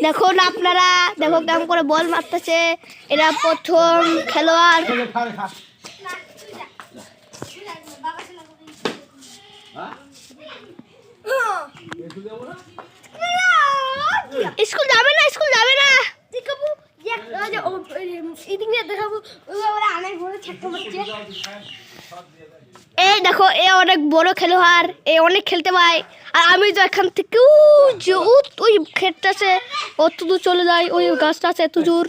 দেখুন আপনারা, দেখো কেমন করে বল মারতেছে। এরা প্রথম খেলোয়াড়। স্কুল যাবে না, স্কুল যাবে না। এই দেখো এ অনেক বড় খেলোয়াড়, এ অনেক খেলতে পায়। আর আমি তো এখান থেকে ওই ক্ষেতটা আছে অত দূর চলে যাই, ওই গাছটা আছে এত দূর।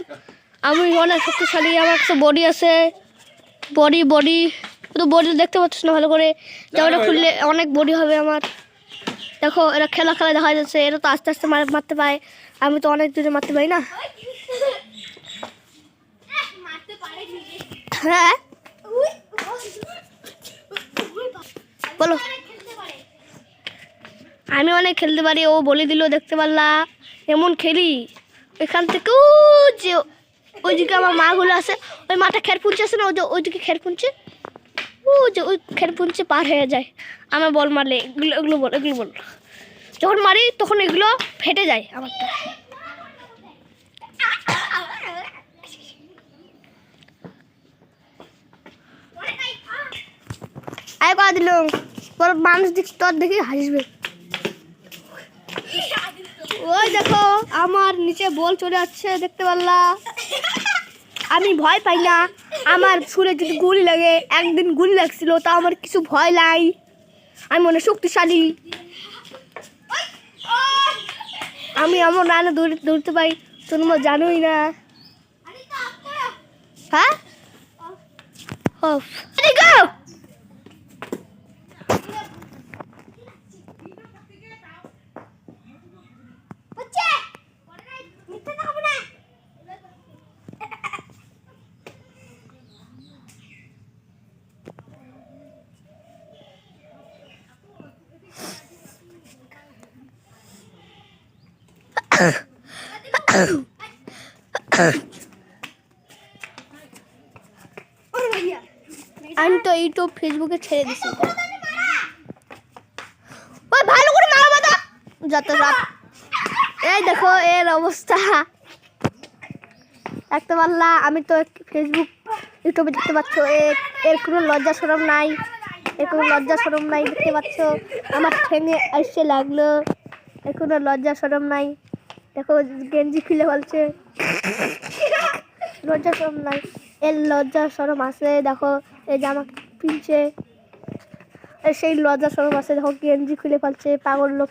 আমি অনেক শক্তিশালী, আমার কাছে বডি আছে, বডি তো বডি দেখতে পাচ্ছ না ভালো করে, যেমন খুললে অনেক বডি হবে আমার। দেখো এরা খেলা দেখা যাচ্ছে, এরা তো আস্তে আস্তে মারতে পায়, আমি তো অনেক দূরে মারতে পারি না। হ্যাঁ বলো, আমি অনেক খেলতে পারি, ও বলে দিল দেখতে পারলা, এমন খেলি। এখান থেকে যে ওইদিকে আমার মাগুলো আছে, ওই মাটা খের পুঁচে আছে না, ওইদিকে খের পুঁচে, যে ওই খের পুঁচে পার হয়ে যায় আমার বল মারলে। এগুলো বল যখন মারি তখন এগুলো ফেটে যায় আমারটা। আয় করা দিল মানুষ তোর দেখি হাসবে। ওই দেখো আমার নিচে বল চলে যাচ্ছে দেখতে পারলা। আমি ভয় পাই না, আমার সুরে যদি গুলি লাগে, একদিন গুলি লাগছিল, তা আমার কিছু ভয় নাই, আমি মনে শক্তিশালী। আমি এমন রান্না দৌড়তে পারি, তোমরা জানোই না। হ্যাঁ আমি তো ইউটিউব ফেসবুকে ছেড়ে দিছি। ওই ভালো করে মারো মাথা যত রাত। এই দেখো এর অবস্থা দেখতে পারলা। আমি তো ফেসবুক ইউটিউবে দেখতে পাচ্ছ, এর কোনো লজ্জা শরম নাই, দেখতে পাচ্ছ। আমার ঠেঙে এসে লাগলো, এর কোনো লজ্জা শরম নাই। দেখো গেঞ্জি খুলে ফেলছে, লজ্জা শরম নাই, এর লজ্জা শরম আছে। দেখো এই জামা পিনছে, সেই লজ্জা শরম আছে। দেখো গেঞ্জি খুলে ফেলছে, পাগল লোক।